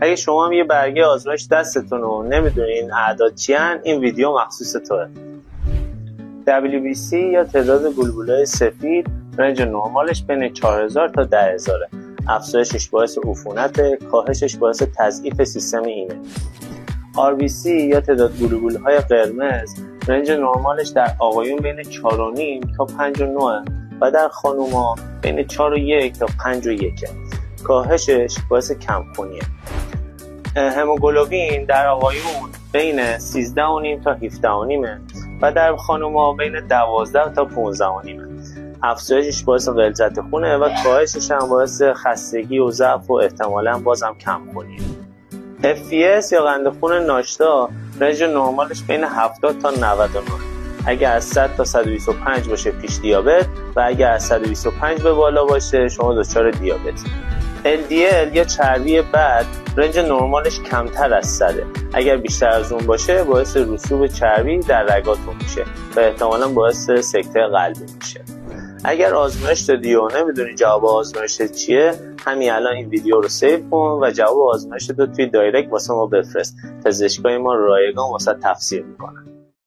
اگه شما هم یه برگه آزمایش دستتون و نمیدونین اعداد چی هن، این ویدیو مخصوص توه. WBC یا تعداد بلبلای سفید رنج نرمالش بین 4000 تا 10000. افزایشش باعث عفونت، کاهشش باعث تضعیف سیستم ایمنی. RBC یا تعداد بلبل‌های قرمز رنج نرمالش در آقایون بین 4.5 تا 5.9 و در خانوما بین 4.1 تا 5.1. کاهشش باعث کمخونیه. هموگلوبین در آقایون بین 13.5 تا 17.5 و در خانوما بین 12 تا 15.5. افزایشش باعث غلظت خونه و کاهشش هم باعث خستگی و ضعف و احتمالاً بازم کمخونیه. FVS یا قند خون ناشتا رنج نرمالش بین 70 تا 99. اگر از 100 تا 125 باشه پیش دیابت و اگر از 125 به بالا باشه شما دچار دیابت. LDL یا چربی بد رنج نرمالش کمتر از 100. اگر بیشتر از اون باشه باعث رسوب چربی در رگاتون میشه و احتمالاً باعث سکته قلبی میشه. اگر آزمایش دادی و نمیدونی جواب آزمایش چیه، همین الان این ویدیو رو سیو کن و جواب آزمایش رو توی دایرکت واسه ما بفرست. پزشکای ما رایگان واسه تفسیر میکنن.